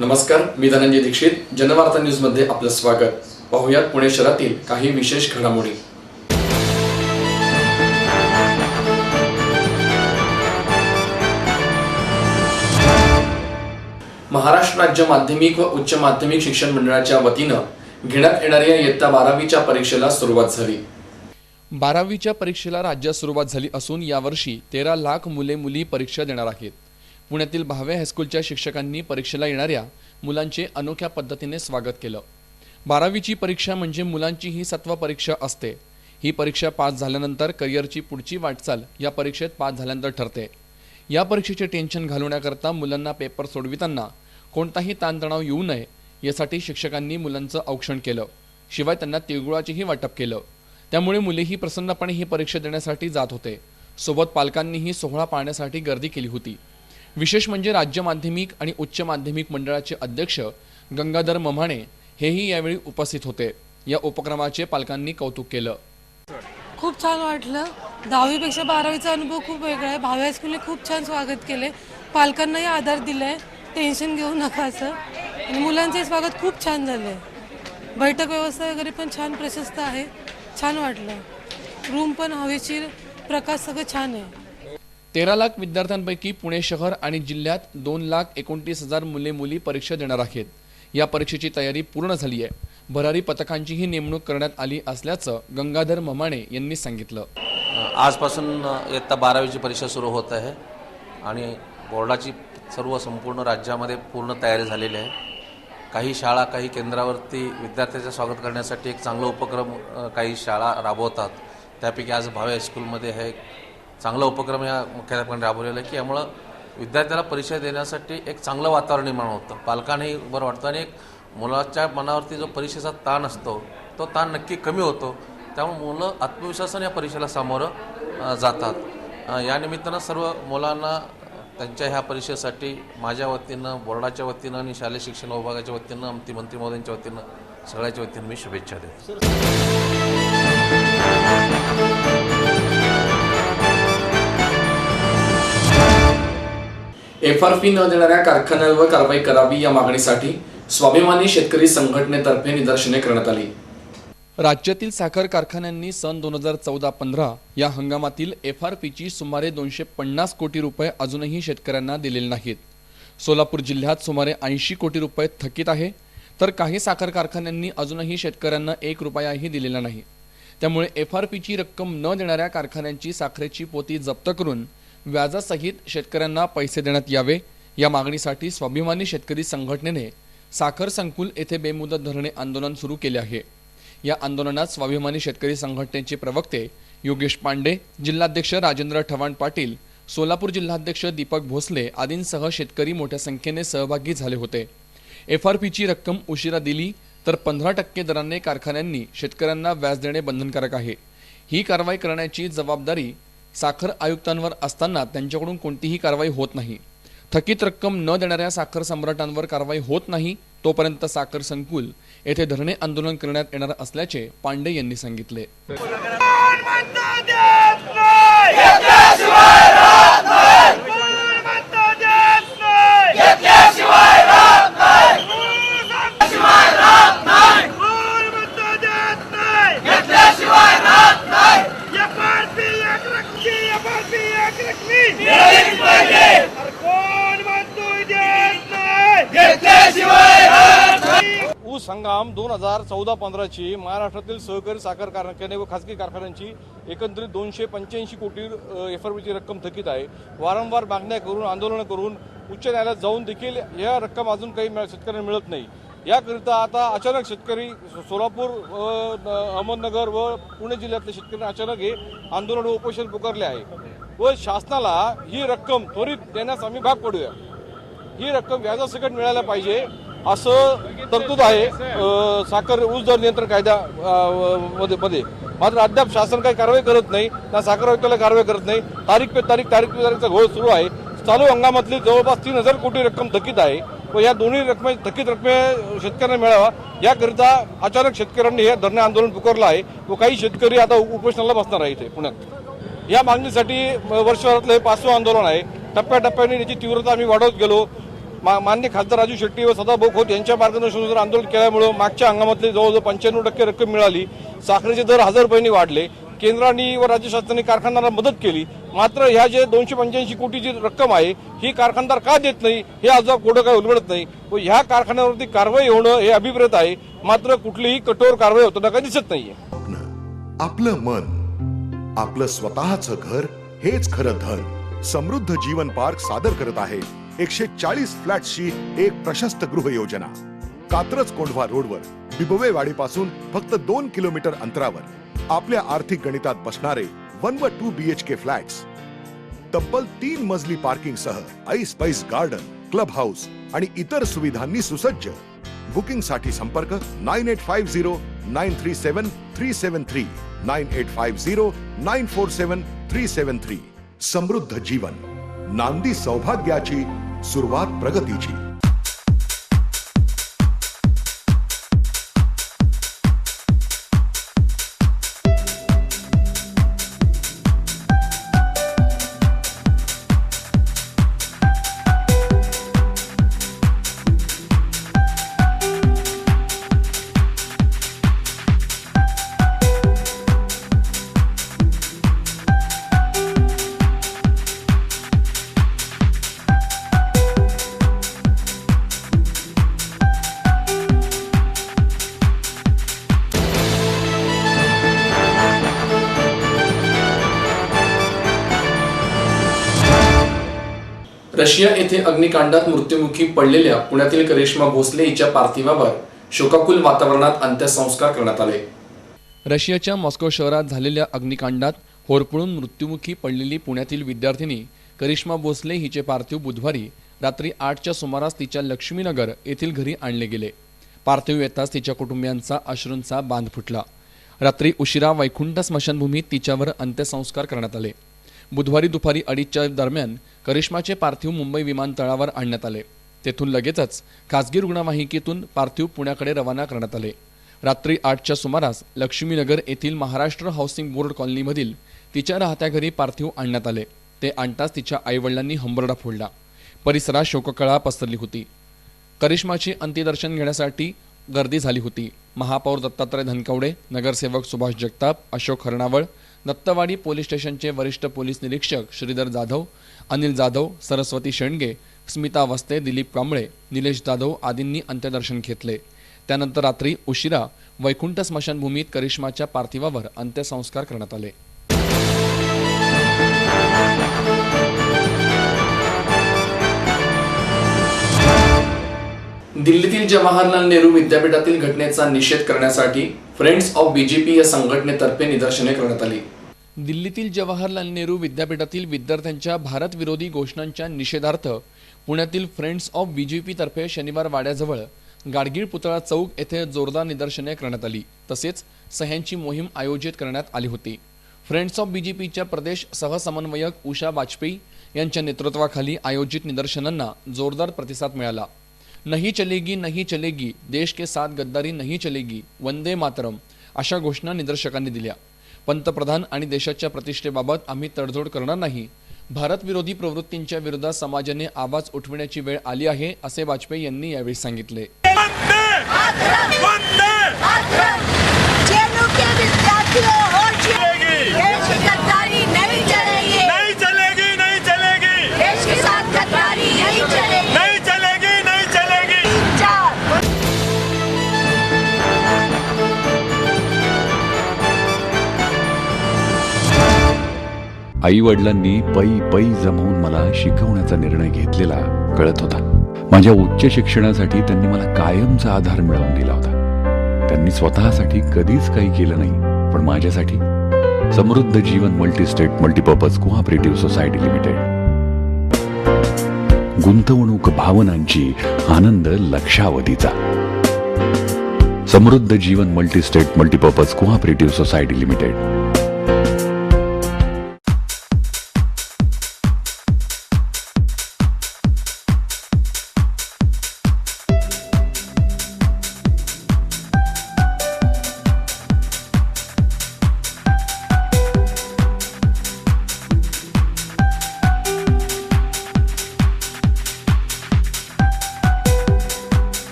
नमस्कार, मी धनंजय दीक्षित. जनवार्ता न्यूज मध्ये आपलं स्वागत. पाहुयात पुणे शहरातील काही विशेष घडामोडी. महाराष्ट्र राज्य माध्यमिक व उच्च माध्यमिक शिक्षण मंडळाच्या वतीनं घेण्यात येणाऱ्या इयत्ता 12वीच्या परीक्षेला सुरुवात झाली. 12वीच्या परीक्षेला राज्यात सुरुवात झाली असून यावर्षी 13 लाख मुले-मुली परीक्षा देणार आहेत. पुण्यातील भावे हायस्कूलच्या शिक्षकांनी परीक्षेला येणाऱ्या मुलांचे अनोख्या पद्धतीने स्वागत केलं. 12वीची परीक्षा म्हणजे मुलांची ही 7वी परीक्षा असते. ही परीक्षा पास झाल्यानंतर करिअरची पुढची वाटचाल या परीक्षेत पास झाल्यानंतर ठरते. या परीक्षेचे टेन्शन घालवण्याकरता मुलांना पेपर सोडविताना कोणताही ताणतणाव येऊ नये यासाठी शिक्षकांनी मुलांचं औक्षण केलं. शिवाय त्यांना तिळगुळाचेही वाटप केलं. त्यामुळे मुलेही प्रसन्नपणे ही परीक्षा देण्यासाठी जात होते. सोबत पालकांनीही सोहळा पाहण्यासाठी गर्दी केली होती. विशेष म्हणजे राज्य माध्यमिक आणि उच्च माध्यमिक मंडळाचे अध्यक्ष गंगाधर ममाणे हेही यावेळी उपस्थित होते. या उपक्रमाचे पालकांनी कौतुक केलं. खूप छान वाटलं. 10वीपेक्षा 12वीचा अनुभव खूप वेगळा आहे. भावे हायस्कूलने खूप छान स्वागत केले. पालकांनाही आधार दिलाय, टेन्शन घेऊ नका असं. आणि मुलांचे स्वागत खूप छान झाले. बैठक व्यवस्था वगैरे पण छान प्रशस्त आहे. छान वाटलं. रूम पण हवेशीर, प्रकाश सगळं छान आहे. 13 लाख विद्यार्थ्यांपैकी पुणे शहर आणि जिल्ह्यात 2,29,000 मुले-मुली परीक्षा देणार आहेत. या परीक्षेची तयारी पूर्ण झाली आहे. भरारी पथकांचीही नेमणूक करण्यात आली असल्याचं गंगाधर ममाणे यांनी सांगितलं. आजपासून इयत्ता 12वीची परीक्षा सुरू होत आहे आणि बोर्डाची संपूर्ण राज्यामध्ये पूर्ण तयारी झालेली आहे. काही शाळा, काही केंद्रावरती विद्यार्थ्याचं स्वागत करण्यासाठी एक चांगला उपक्रम काही शाळा राबवतात. त्यापैकी आज भावे हायस्कूलमध्ये हे चांगला उपक्रम या मुख्याध्यापकांनी राबवलेला आहे की यामुळं विद्यार्थ्याला परीक्षा देण्यासाठी एक चांगलं वातावरण निर्माण होतं. पालकांनाही बरं वाटतं आणि एक मुलाच्या मनावरती जो परीक्षेचा ताण असतो तो ताण नक्की कमी होतो. त्यामुळे मुलं आत्मविश्वासाने या परीक्षेला सामोरं जातात. या निमित्तानं सर्व मुलांना त्यांच्या ह्या परीक्षेसाठी माझ्या वतीनं, बोर्डाच्या वतीनं आणि शालेय शिक्षण विभागाच्या वतीनं, आमची मंत्री महोदयांच्या वतीनं, सगळ्याच्या वतीनं मी शुभेच्छा देतो. FRP न देणाऱ्या कारखान्यांवर कारवाई करावी या मागणीसाठी स्वाभिमानी शेतकरी संघटनेतर्फे निदर्शने करण्यात आली. राज्यातील साखर कारखान्यांनी सन 2014-15 या हंगामातील FRPची सुमारे 250 कोटी रुपये अजूनही शेतकऱ्यांना दिलेले नाहीत. सोलापूर जिल्ह्यात सुमारे 80 कोटी रुपये थकीत आहे, तर काही साखर कारखान्यांनी अजूनही शेतकऱ्यांना 1 रुपयाही दिलेला नाही. त्यामुळे FRPची रक्कम न देणाऱ्या कारखान्यांची साखरेची पोती जप्त करून व्याजासहित शेतकऱ्यांना पैसे देण्यात यावे या मागणीसाठी स्वाभिमानी शेतकरी संघटनेने साखर संकुल येथे बेमुदत धरणे आंदोलन सुरू केले आहे. या आंदोलनात स्वाभिमानी शेतकरी संघटनेचे प्रवक्ते योगेश पांडे, जिल्हाध्यक्ष राजेंद्र ठवाण पाटील, सोलापूर जिल्हाध्यक्ष दीपक भोसले आदींसह शेतकरी मोठ्या संख्येने सहभागी झाले होते. FRPची रक्कम उशिरा दिली तर 15% दराने कारखान्यांनी शेतकऱ्यांना व्याज देणे बंधनकारक आहे. ही कारवाई करण्याची जबाबदारी साखर आयुक्तांवर असताना त्यांच्याकडून कोणतीही कारवाई होत नाही. थकीत रक्कम न देणाऱ्या साखर सम्राटांवर कारवाई होत नाही तोपर्यंत साखर संकुल येथे धरणे आंदोलन करण्यात येणार असल्याचे पांडे यांनी सांगितले. ऊस हंगाम 2014-15ची महाराष्ट्रातील सहकारी साखर कारखाने व खासगी कारखान्यांची एकंदरीत 285 कोटी FRPची रक्कम थकीत आहे. वारंवार मागण्या करून, आंदोलनं करून उच्च न्यायालयात जाऊन देखील या रक्कम अजून काही शेतकऱ्यांना मिळत नाही. याकरिता आता अचानक शेतकरी सोलापूर, अहमदनगर व पुणे जिल्ह्यातले शेतकऱ्यांनी अचानक हे आंदोलन व उपोषण पुकारले आहे व शासनाला ही रक्कम त्वरित देण्यास आम्ही भाग पडूया. ही रक्कम व्याजासकट मिळायला पाहिजे असं तरतूद आहे साखर ऊस दर नियंत्रण कायदा मध्ये. मात्र अद्याप शासन काही कारवाई करत नाही, ना साखर आयुक्ताला कारवाई करत नाही. तारीख पे तारीखचा घोळ सुरू आहे. चालू हंगामातली जवळपास 3,000 कोटी रक्कम थकीत आहे व या दोन्ही थकीत रकमे शेतकऱ्यांना मिळावा याकरिता अचानक शेतकऱ्यांनी हे धरणे आंदोलन पुकारलं आहे व काही शेतकरी आता उपोषणाला बसणार आहे इथे पुण्यात. या मागणीसाठी वर्षभरातलं हे 5वं आंदोलन आहे. टप्प्याटप्प्याने याची तीव्रता आम्ही वाढवत गेलो. मान्य खासदार राजू शेट्टी व सदाभाऊ खोत यांच्या मार्गदर्शनानुसार आंदोलन केल्यामुळं मागच्या हंगामातली जवळजवळ 95% रक्कम मिळाली. साखरेचे दर 1000 रुपयांनी वाढले. केंद्राने व राज्य शासनाने कारखानदारांना मदत केली. मात्र ह्या जे 285 कोटीची रक्कम आहे ही कारखानदार का देत नाही हे अजून कोणतं काय उलगडत नाही व ह्या कारखान्यावरती कारवाई होणं हे अभिप्रेत आहे. मात्र कुठलीही कठोर कारवाई होताना काही दिसत नाहीये. आपलं मन, आपलं स्वतःचं घर हेच खरं धन. समृद्ध जीवन पार्क सादर करत आहे 140 फ्लॅट्सची एक प्रशस्त गृह योजना. कात्रज कोंढवा रोडवर बिबवेवाडीपासून फक्त 2 किलोमीटर अंतरावर आपल्या आर्थिक गणितात बसणारे 1 व 2 BHK फ्लॅट्स. तब्बल 3 मजली पार्किंग सह ऐस पैस गार्डन, क्लब हाऊस आणि इतर सुविधांनी सुसज्ज. बुकिंग साठी संपर्क 9850937373 9850947373. समृद्ध जीवन, नांदी सौभाग्याची, सुरुवात प्रगतीची. रशिया येथे अग्निकांडात मृत्युमुखी पडलेल्या पुण्यातील करिश्मा भोसले हिच्या पार्थिवावर शोकाकुल वातावरणात अंत्यसंस्कार करण्यात आले. रशियाच्या मॉस्को शहरात झालेल्या अग्निकांडात होरपळून मृत्युमुखी पडलेली पुण्यातील विद्यार्थिनी करिश्मा भोसले हिचे पार्थिव बुधवारी रात्री 8च्या सुमारास तिच्या लक्ष्मीनगर येथील घरी आणले गेले. पार्थिव येताच तिच्या कुटुंबियांचा अश्रूंचा बांध फुटला. रात्री उशिरा वैकुंठ स्मशानभूमीत तिच्यावर अंत्यसंस्कार करण्यात आले. बुधवारी दुपारी 2:30च्या दरम्यान करिश्माचे पार्थिव मुंबई विमानतळावर आणण्यात आले. तेथून लगेचच खासगी रुग्णवाहिकेतून पार्थिव पुण्याकडे रवाना करण्यात आले. रात्री 8च्या सुमारास लक्ष्मीनगर येथील महाराष्ट्र हाऊसिंग बोर्ड कॉलनीमधील तिच्या राहत्या घरी पार्थिव आणण्यात आले. ते आणताच तिच्या आईवडिलांनी हंबरडा फोडला. परिसरात शोककळा पसरली होती. करिश्माचे अंत्यदर्शन घेण्यासाठी गर्दी झाली होती. महापौर दत्तात्रय धनकवडे, नगरसेवक सुभाष जगताप, अशोक हरणावळ, दत्तवाडी पोलीस स्टेशनचे वरिष्ठ पोलीस निरीक्षक श्रीधर जाधव, अनिल जाधव, सरस्वती शेंडगे, स्मिता वस्ते, दिलीप कांबळे, निलेश जाधव आदींनी अंत्यदर्शन घेतले. त्यानंतर रात्री उशिरा वैकुंठ स्मशानभूमीत करिश्माच्या पार्थिवावर अंत्यसंस्कार करण्यात आले. दिल्लीतील जवाहरलाल नेहरू विद्यापीठातील घटनेचा निषेध करण्यासाठी फ्रेंड्स ऑफ बीजेपी या संघटनेतर्फे निदर्शने करण्यात आली. दिल्लीतील जवाहरलाल नेहरू विद्यापीठातील विद्यार्थ्यांच्या भारत विरोधी घोषणांच्या निषेधार्थ पुण्यातील फ्रेंड्स ऑफ बीजेपी तर्फे शनिवार वाड्याजवळ गाडगीळ पुतळा चौक येथे जोरदार निदर्शने करण्यात आली. तसेच सह्यांची मोहीम आयोजित करण्यात आली होती. फ्रेंड्स ऑफ बीजेपीच्या प्रदेश सहसमन्वयक उषा वाजपेयी यांच्या नेतृत्वाखाली आयोजित निदर्शनांना जोरदार प्रतिसाद मिळाला. नहीं चलेगी नहीं चलेगी, देश के साथ गद्दारी नहीं चलेगी, वंदे मातरम अशा घोषणा निदर्शकांनी दिल्या. पंतप्रधान आणि देशाच्या प्रतिष्ठेबाबत आम्ही तडजोड करणार नाही. भारत विरोधी प्रवृत्तींच्या विरोधात समाजाने आवाज उठविण्याची वेळ आली आहे, असे वाजपेयी यांनी यावेळी सांगितले. आई वडिलांनी पै पै जमवून मला शिकवण्याचा निर्णय घेतलेला कळत होता. माझ्या उच्च शिक्षणासाठी त्यांनी मला कायमचा आधार मिळवून दिला होता. त्यांनी स्वतःसाठी कधीच काही केलं नाही, पण माझ्यासाठी Samruddha Jeevan multistate multipurpose cooperative society limited. गुंतवणूक भावनांची, आनंद लक्षावधीचा. Samruddha Jeevan multistate multipurpose cooperative society limited.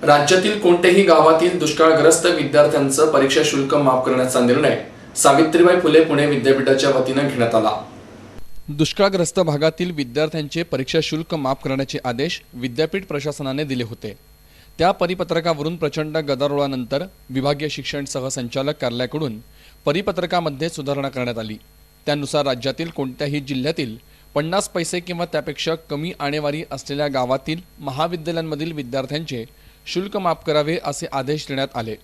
राज्यातील कोणत्याही गावातील दुष्काळग्रस्त विद्यार्थ्यांचं परीक्षा शुल्क माफ करण्याचा निर्णय सावित्रीबाई फुले पुणे विद्यापीठाच्या वतीनं घेण्यात आला. दुष्काळग्रस्त भागातील विद्यार्थ्यांचे परीक्षा शुल्क माफ करण्याचे आदेश विद्यापीठ प्रशासनाने दिले होते. त्या परिपत्रकावरून प्रचंड गदारोळानंतर विभागीय शिक्षण सहसंचालक कार्यालयाकडून परिपत्रकामध्ये सुधारणा करण्यात आली. त्यानुसार राज्यातील कोणत्याही जिल्ह्यातील 50 पैसे किंवा त्यापेक्षा कमी आणेवारी असलेल्या गावातील महाविद्यालयांमधील विद्यार्थ्यांचे शुल्क माफ करावे असे आदेश देण्यात आले.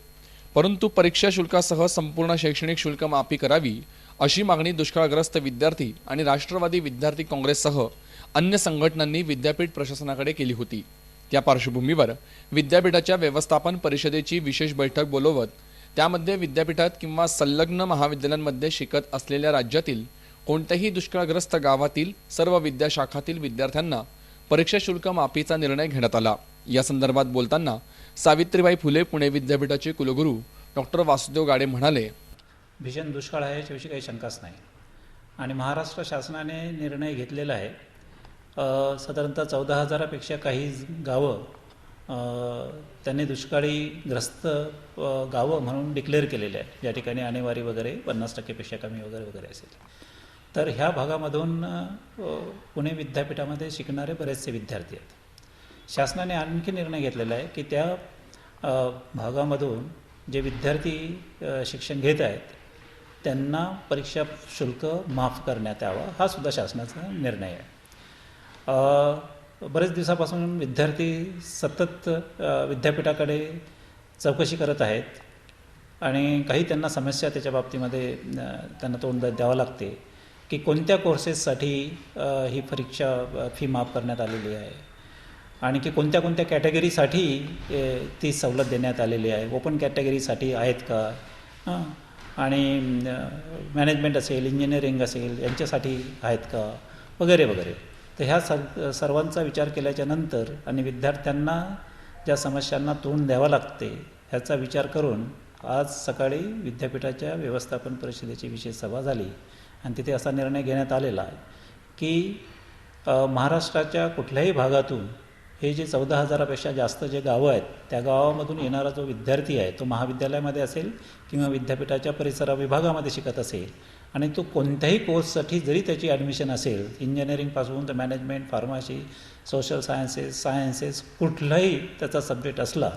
परंतु परीक्षा शुल्कासह संपूर्ण शैक्षणिक शुल्क माफी करावी अशी मागणी दुष्काळग्रस्त विद्यार्थी आणि राष्ट्रवादी विद्यार्थी काँग्रेससह अन्य संघटनांनी विद्यापीठ प्रशासनाकडे केली होती. त्या पार्श्वभूमीवर विद्यापीठाच्या व्यवस्थापन परिषदेची विशेष बैठक बोलवत त्यामध्ये विद्यापीठात किंवा संलग्न महाविद्यालयांमध्ये शिकत असलेल्या राज्यातील कोणत्याही दुष्काळग्रस्त गावातील सर्व विद्याशाखातील विद्यार्थ्यांना परीक्षा शुल्क माफीचा निर्णय घेण्यात आला. या संदर्भात बोलताना सावित्रीबाई फुले पुणे विद्यापीठाचे कुलगुरू डॉक्टर वासुदेव गाडे म्हणाले, भीषण दुष्काळ आहे याच्याविषयी काही शंकाच नाही आणि महाराष्ट्र शासनाने निर्णय घेतलेला आहे. साधारणतः 14,000पेक्षा काही गावं त्यांनी दुष्काळीग्रस्त गावं म्हणून डिक्लेअर केलेले आहे, ज्या ठिकाणी आणेवारी वगैरे 50%पेक्षा कमी वगैरे वगैरे असेल. तर ह्या भागामधून पुणे विद्यापीठामध्ये शिकणारे बरेचसे विद्यार्थी आहेत. शासनाने आणखी निर्णय घेतलेला आहे की त्या भागामधून जे विद्यार्थी शिक्षण घेत आहेत त्यांना परीक्षा शुल्क माफ करण्यात यावा, हा सुद्धा शासनाचा निर्णय आहे. बरेच दिवसापासून विद्यार्थी सतत विद्यापीठाकडे चौकशी करत आहेत आणि काही त्यांना समस्या त्याच्या बाबतीमध्ये त्यांना तोंड द्यावं लागते की कोणत्या कोर्सेससाठी ही परीक्षा फी माफ करण्यात आलेली आहे आणि की कोणत्या कोणत्या कॅटेगरीसाठी ती सवलत देण्यात आलेली आहे, ओपन कॅटेगरीसाठी आहेत का, आणि मॅनेजमेंट असेल, इंजिनिअरिंग असेल यांच्यासाठी आहेत का वगैरे वगैरे. तर ह्या सर्वांचा विचार केल्याच्या नंतर आणि विद्यार्थ्यांना ज्या समस्यांना तोंड द्यावं लागते ह्याचा विचार करून आज सकाळी विद्यापीठाच्या व्यवस्थापन परिषदेची विशेष सभा झाली आणि तिथे असा निर्णय घेण्यात आलेला आहे की महाराष्ट्राच्या कुठल्याही भागातून हे जे 14,000पेक्षा जास्त जे गावं आहेत त्या गावामधून येणारा जो विद्यार्थी आहे तो महाविद्यालयामध्ये असेल किंवा विद्यापीठाच्या परिसर विभागामध्ये शिकत असेल आणि तो कोणत्याही कोर्ससाठी जरी त्याची ॲडमिशन असेल, इंजिनिअरिंगपासून तर मॅनेजमेंट, फार्मसी, सोशल सायन्सेस कुठलाही त्याचा सब्जेक्ट असला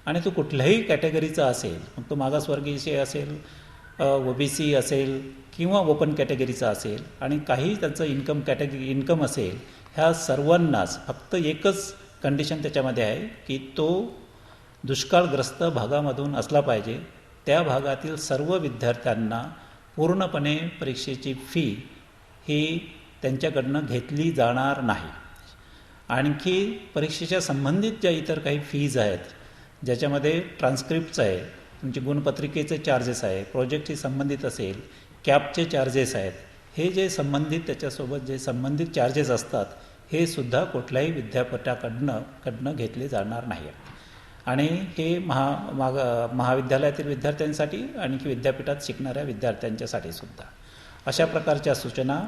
आणि तो कुठल्याही कॅटेगरीचा असेल, मग तो मागासवर्गीय असेल, OBC असेल किंवा ओपन कॅटेगरीचा असेल आणि काही त्याचं इन्कम असेल, ह्या सर्वांनाच फक्त एकच कंडिशन त्याच्यामध्ये आहे की तो दुष्काळग्रस्त भागामधून असला पाहिजे. त्या भागातील सर्व विद्यार्थ्यांना पूर्णपणे परीक्षेची फी ही त्यांच्याकडनं घेतली जाणार नाही. आणखी परीक्षेच्या संबंधित ज्या इतर काही फीज आहेत ज्याच्यामध्ये ट्रान्स्क्रिप्टचं आहे, तुमचे गुणपत्रिकेचे चार्जेस आहे, प्रोजेक्टशी संबंधित असेल, कॅपचे चार्जेस आहेत, हे जे संबंधित त्याच्यासोबत जे संबंधित चार्जेस असतात हे सुद्धा कुठल्याही विद्यापीठाकडनं घेतले जाणार नाही. आणि हे महाविद्यालयातील विद्यार्थ्यांसाठी आणखी विद्यापीठात शिकणाऱ्या विद्यार्थ्यांच्यासाठी सुद्धा अशा प्रकारच्या सूचना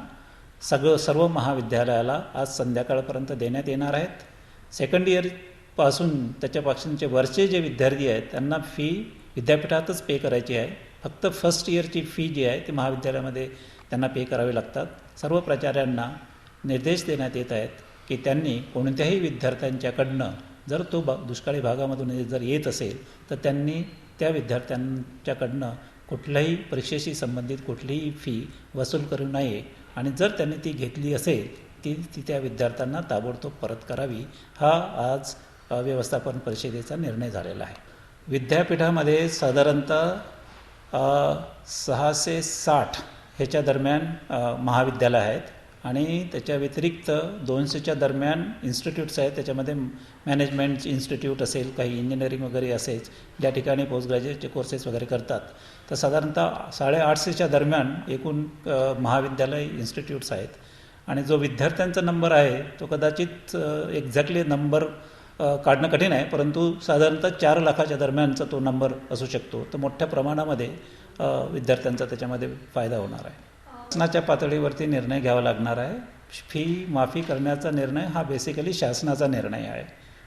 सर्व महाविद्यालयाला आज संध्याकाळपर्यंत देण्यात येणार आहेत. सेकंड इयरपासून त्याच्यापासूनचे वरचे जे विद्यार्थी आहेत त्यांना फी विद्यापीठातच पे करायची आहे. फक्त फर्स्ट इयरची फी जी आहे ती महाविद्यालयामध्ये त्यांना पे करावी लागतात. सर्व प्राचार्यांना निर्देश देण्यात येत आहेत की त्यांनी कोणत्याही विद्यार्थ्यांच्याकडनं जर तो दुष्काळी भागामधून जर येत असेल तर त्यांनी त्या विद्यार्थ्यांच्याकडनं कुठल्याही परीक्षेशी संबंधित कुठलीही फी वसूल करू नये आणि जर त्यांनी ती घेतली असेल ती त्या विद्यार्थ्यांना ताबडतोब परत करावी, हा आज व्यवस्थापन परिषदेचा निर्णय झालेला आहे. विद्यापीठामध्ये साधारणतः 660 ह्याच्या दरम्यान महाविद्यालय आहेत आणि त्याच्या व्यतिरिक्त 200च्या दरम्यान इन्स्टिट्यूट्स आहेत. त्याच्यामध्ये मॅनेजमेंट इन्स्टिट्यूट असेल, काही इंजिनिअरिंग वगैरे असेल ज्या ठिकाणी पोस्ट ग्रॅज्युएटचे कोर्सेस वगैरे करतात. तर साधारणतः 850च्या दरम्यान एकूण महाविद्यालय इन्स्टिट्यूट्स आहेत आणि जो विद्यार्थ्यांचा नंबर आहे तो कदाचित एक्झॅक्टली नंबर काढणं कठीण आहे, परंतु साधारणतः 4 लाखाच्या दरम्यानचा तो नंबर असू शकतो. तर मोठ्या प्रमाणामध्ये विद्यार्थ्यांचा त्याच्यामध्ये फायदा होणार आहे. शासनाच्या पातळीवरती निर्णय घ्यावा लागणार आहे. फी माफी करण्याचा निर्णय हा बेसिकली शासनाचा निर्णय आहे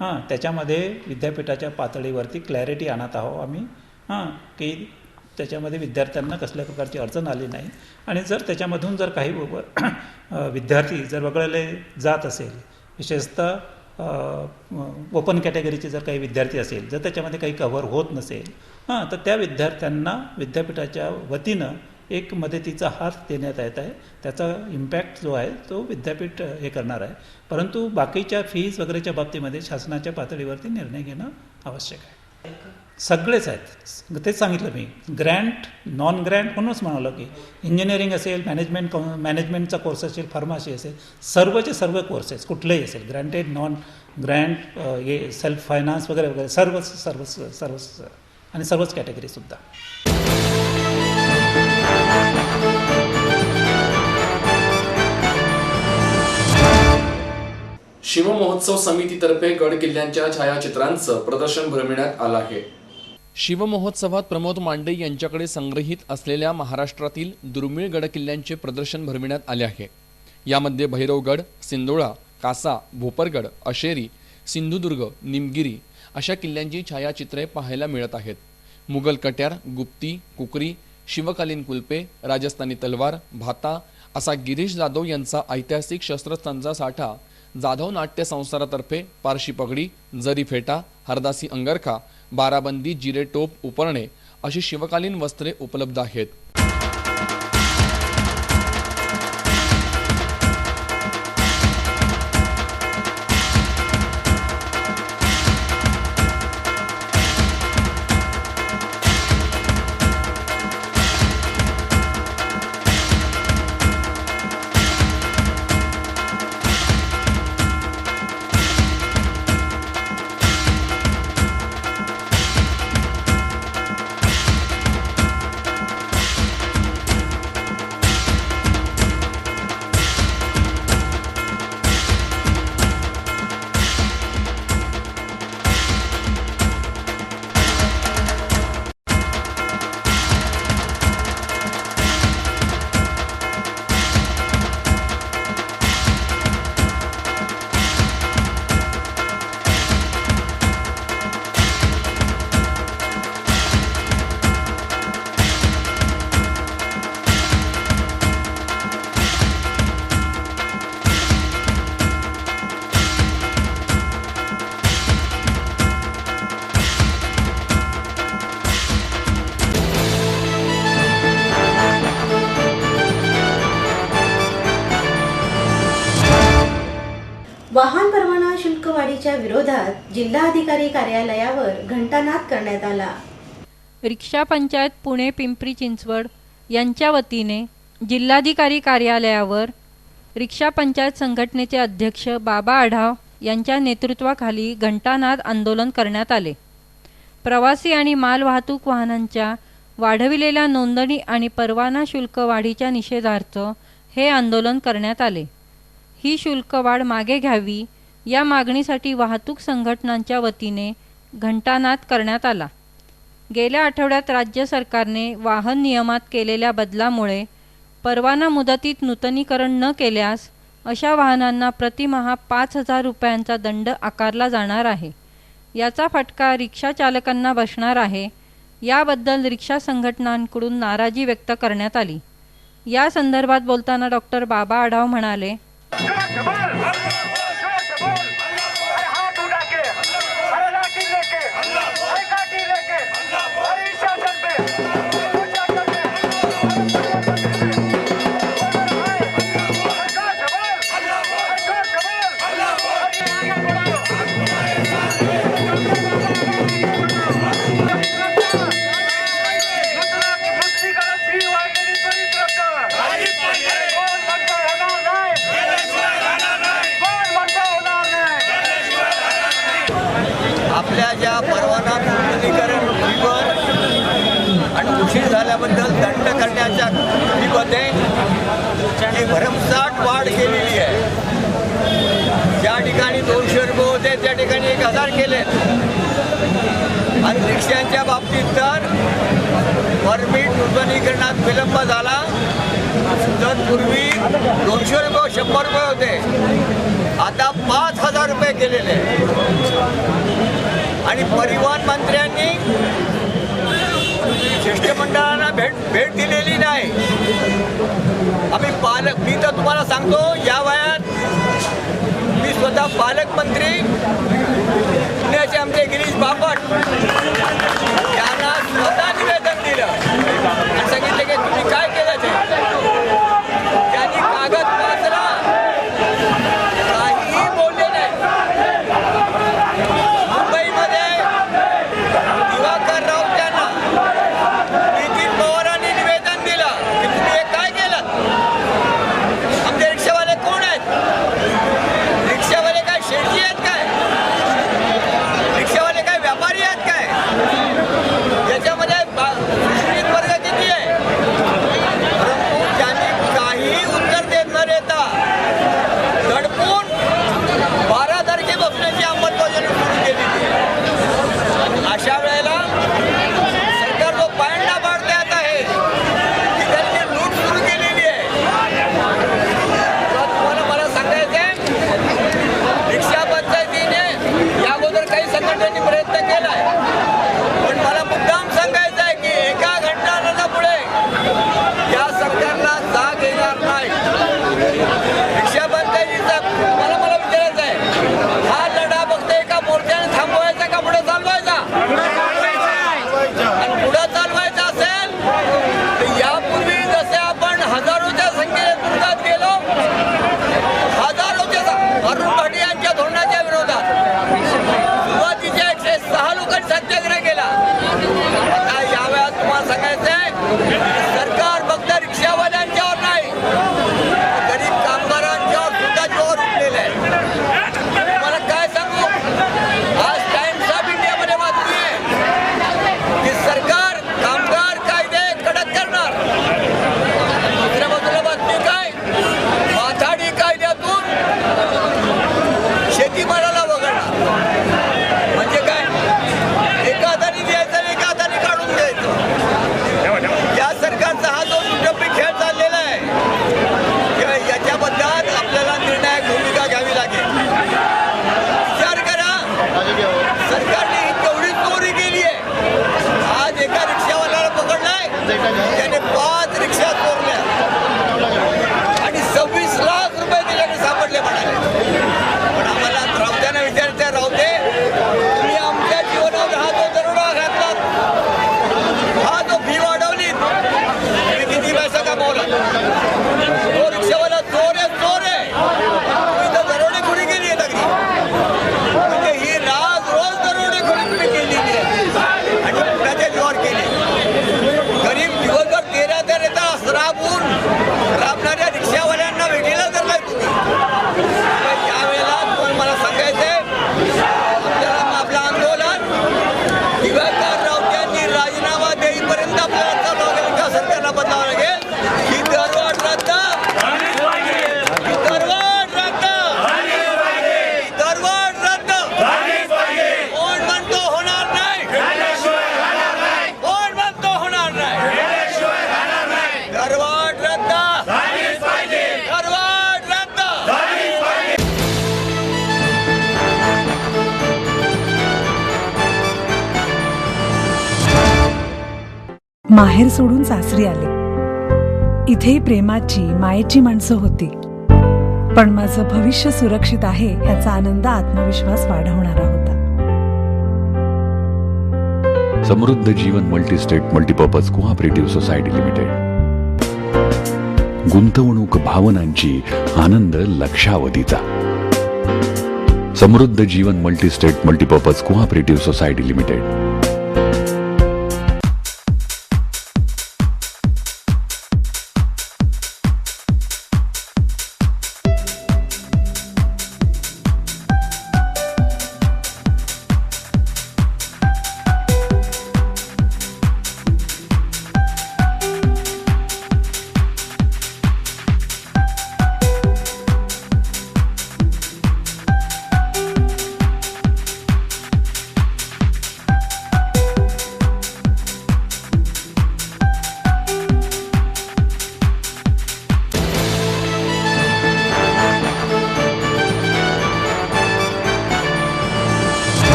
त्याच्यामध्ये विद्यापीठाच्या पातळीवरती क्लॅरिटी आणत आहोत आम्ही की त्याच्यामध्ये विद्यार्थ्यांना कसल्या प्रकारची अडचण आली नाही. आणि जर त्याच्यामधून जर काही विद्यार्थी जर वगळले जात असेल, विशेषतः ओपन कॅटेगरीचे जर काही विद्यार्थी असेल, जर त्याच्यामध्ये काही कव्हर होत नसेल तर त्या विद्यार्थ्यांना विद्यापीठाच्या वतीनं एक मदतीचा हात देण्यात येत आहे. त्याचा इम्पॅक्ट जो आहे तो विद्यापीठ हे करणार आहे. परंतु बाकीच्या फीज वगैरेच्या बाबतीमध्ये शासनाच्या पातळीवरती निर्णय घेणं आवश्यक आहे. सगळेच आहेत, तेच सांगितलं मी. ग्रँट, नॉन ग्रँट म्हणूनच म्हणालो की इंजिनिअरिंग असेल, मॅनेजमेंटचा कोर्स असेल, फार्मसी असेल, सर्वचे सर्व कोर्सेस कुठलेही असेल, ग्रँटेड, नॉन ग्रँट, हे सेल्फ फायनान्स वगैरे वगैरे सर्वच आणि सर्वच कॅटेगरीसुद्धा. शिवमहोत्सव समितीतर्फे गड किल्ल्यांच्या छायाचित्रांचं प्रदर्शन भरविण्यात आलं आहे. शिवमहोत्सवात प्रमोद मांडे यांच्याकडे संग्रहित असलेल्या महाराष्ट्रातील दुर्मिळ गडकिल्ल्यांचे प्रदर्शन भरविण्यात आले आहे. यामध्ये भैरवगड, सिंधुळा, कासा, भोपरगड, अशेरी, सिंधुदुर्ग, निमगिरी अशा किल्ल्यांची छायाचित्रे पाहायला मिळत आहेत. मुघल कट्यार, गुप्ती, कुकरी, शिवकालीन कुलपे, राजस्थानी तलवार, भाता असा गिरीश जाधव यांचा ऐतिहासिक शस्त्रस्त्रांचा साठा जाधव नाट्य संस्थानातर्फे पारशी पगडी, जरी फेटा, हरदासी अंगरखा, बाराबंदी, जिरे टोप, उपरणे अशी शिवकालीन वस्त्रे उपलब्ध आहेत. वाहन परवाना शुल्क वाढीच्या विरोधात जिल्हाधिकारी कार्यालयावर घंटानाद करण्यात आला. रिक्षा पंचायत पुणे पिंपरी चिंचवड यांच्या वतीने जिल्हाधिकारी कार्यालयावर रिक्षा पंचायत संघटनेचे अध्यक्ष बाबा आढाव यांच्या नेतृत्वाखाली घंटानाद आंदोलन करण्यात आले. प्रवासी आणि मालवाहतूक वाहनांच्या वाढविलेल्या नोंदणी आणि परवाना शुल्क वाढीच्या निषेधार्थ हे आंदोलन करण्यात आले. ही शुल्क वाढ मागे घ्यावी या मागणीसाठी वाहतूक संघटनांच्या वतीने घंटानाद करण्यात आला. गेल्या आठवड्यात राज्य सरकारने वाहन नियमात केलेल्या बदलामुळे परवाना मुदतीत नूतनीकरण न केल्यास अशा वाहनांना प्रतिमाह 5,000 रुपयांचा दंड आकारला जाणार आहे. याचा फटका रिक्षा चालकांना बसणार आहे. याबद्दल रिक्षा संघटनांकडून नाराजी व्यक्त करण्यात आली. या संदर्भात बोलताना डॉक्टर बाबा आढाव म्हणाले, आपल्या ज्या परवाना नूतनीकरण फीवर आणि उशीर झाल्याबद्दल दंड करण्याच्या फीमध्ये ही भरमसाठ वाढ केलेली आहे. ज्या ठिकाणी 200 रुपये होते त्या ठिकाणी 1,000 केले. आणि रिक्षांच्या बाबतीत तर परमिट नूतनीकरणात विलंब झाला. तर पूर्वी 200 रुपये 100 रुपये होते, आता 5,000 रुपये केलेले. आणि परिवहन मंत्र्यांनी शिष्टमंडळांना भेट दिलेली नाही. आम्ही मी तर तुम्हाला सांगतो, या वयात मी स्वतः पालकमंत्री पुण्याचे आमचे गिरीश बापट यांना स्वतः निवेदन दिलं आणि सांगितलं की तुम्ही काय केलं ते. त्यांनी कागद वाचला, काहीही बोलले नाही. मुंबईमध्ये दिवाकर राऊत यांना नितीन पवारांनी निवेदन दिलं की तुम्ही हे काय केलं. आमचे रिक्षावाले कोण आहेत? रिक्षावाले काय शेळजी आहेत काय? रिक्षावाले काय व्यापारी आहेत काय? याच्यामध्ये सुशिक्षित वर्ग किती आहे? परंतु त्यांनी काही उत्तर देत न देता दडपून 12 तारखेपासून अंमलबजावणी सुरू केली. अशा वेळेला सरकार जो पायंडा पाडण्यात आहे की त्यांनी लूट सुरू केलेली आहे. तर तुम्हाला मला सांगायचं आहे, रिक्षा पंचायतीने या अगोदर काही संघटनांनी प्रयत्न केला आहे, पण मला मुद्दाम सांगायचं आहे की एका घटनापुढे या सरकारला जाग येणार नाही. रिक्षा पंचायतीचा मला विचारायचं आहे, हा लढा फक्त एका मोर्चाने थांबवायचा का पुढे चालवायचा? आणि पुढे चालवायचा असेल तर यापूर्वी जसे आपण हजारोच्या संख्येने तुरुंगात गेलो, हजारोच्या अरुण भाटी यांच्या धोरणाच्या विरोधात सुरुवातीच्या 106 लोकांनी सत्याग्रह केला. आता यावेळेस तुम्हाला सांगायचं आहे, सरकार फक्त रिक्षावाल्यांच्यावर नाही, गरीब कामगारांच्यावर सुद्धा जोर उठलेला आहे. तुम्हाला काय सांगू, आज टाइम्स ऑफ इंडियामध्ये बातमी आहे की सरकार कामगार कायदे कडक करणार. दुसऱ्या बाजूला बातमी काय, माथाडी कायद्यातून शेतीमालाला वगळणार. म्हणजे काय, एका हाताने द्यायचं आणि एका हाताने काढून द्यायचं. या सरकारचा हा जो दुटप्पी खेळ चाललेला आहे, याच्याबद्दल आपल्याला निर्णायक भूमिका घ्यावी लागेल. विचार करा, सरकारने ही केवढी चोरी केली आहे. आज एका रिक्षावाल्याला पकडलाय, त्याने 5 रिक्षा चोरल्या आणि 26 लाख रुपये दिल्याने सापडले म्हणाले. पण आम्हाला राऊत्यांना विचारायचं, राऊते तुम्ही आमच्या जीवनावर हा जो दरोडा घातला, हा जो फी वाढवली, तुम्ही किती पैसा कमावला? तो रिक्षावाला चोर आहे, चोर आहे. तुम्ही तर दरोडेखोरी केली आहे लागली. म्हणजे ही रोज दरोडेखोरी तुम्ही केलेली आहे आणि कुणाच्या जीवावर केली. गरीब दिवसभर 13 तास राबणाऱ्या रिक्षावाल्यांना वेगळीला धरलाय तुम्ही. यावेळेला मला सांगायचंय, आपल्याला आपलं आंदोलन दिवाकर राऊत यांनी राजीनामा देईपर्यंत आपल्याला चालवावं लागेल का सरकारला बदलावं लागेल. ही दरवाढ रद्द, ही दरवाढ रद्द, ही दरवाढ रद्द. कोण म्हणतो होणार नाही? कोण म्हणतो होणार नाही? दरवाढ रद्द, दरवाढ रद्द. माहेर सोडून सासरी आले. इथेही प्रेमाची मायेची माणसं होती, पण माझं भविष्य सुरक्षित आहे याचा आनंद आत्मविश्वास वाढवणारा होता. Samruddha Jeevan multistate multipurpose cooperative society limited. गुंतवणूक भावनांची, आनंद लक्षावधीचा. Samruddha Jeevan multistate multipurpose cooperative society limited.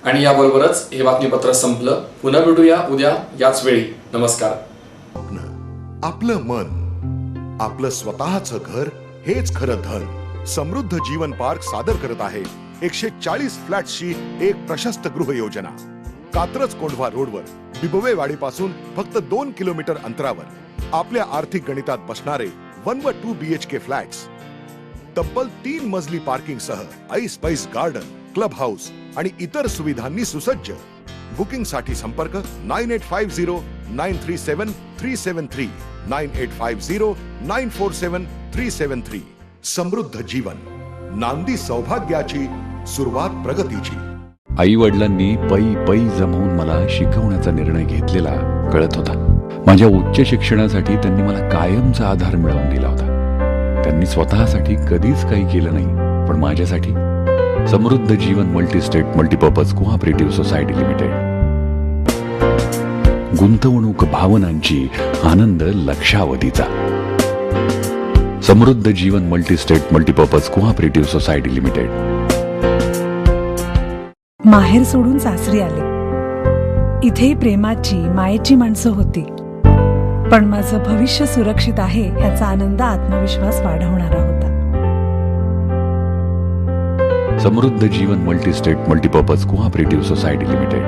आणि याबरोबरच हे बातमीपत्र संपलं. पुन्हा भेटूया उद्या याच वेळी. नमस्कार. आपलं मन, आपलं स्वतःचं घर हेच खरं धन. समृद्ध जीवन पार्क सादर करत आहे 140 फ्लॅट्सची एक प्रशस्त गृह योजना. कात्रज कोंढवा रोडवर बिबवेवाडी पासून फक्त 2 किलोमीटर अंतरावर आपल्या आर्थिक गणितात बसणारे 1 व 2 BHK फ्लॅट्स. तब्बल 3 मजली पार्किंग सह ऐस पैस गार्डन, क्लब हाऊस आणि इतर सुविधांनी सुसज्ज. बुकिंग साठी संपर्क 9850937373 9850947373. समृद्ध जीवन, नांदी सौभाग्याची, सुरुवात प्रगतीची. आई वडिलांनी पै पै जमवून मला शिकवण्याचा निर्णय घेतलेला कळत होता. माझ्या उच्च शिक्षणासाठी त्यांनी मला कायमचा आधार मिळवून दिला होता. त्यांनी स्वतःसाठी कधीच काही केलं नाही, पण माझ्यासाठी Samruddha Jeevan multistate multipurpose cooperative society limited. गुंतवणूक भावनांची, आनंद लक्षावधीचा. Samruddha Jeevan multistate multipurpose cooperative society limited. माहेर सोडून सासरी आले. इथेही प्रेमाची, मायेची माणसं होती. पण माझं भविष्य सुरक्षित आहे ह्याचा आनंद, आत्मविश्वास वाढवणारा होता. Samruddha Jeevan multistate multipurpose cooperative society limited.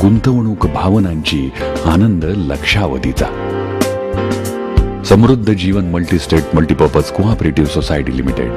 गुंतवणूक भावनांची, आनंद लक्षावधीचा. Samruddha Jeevan multistate multipurpose cooperative society limited.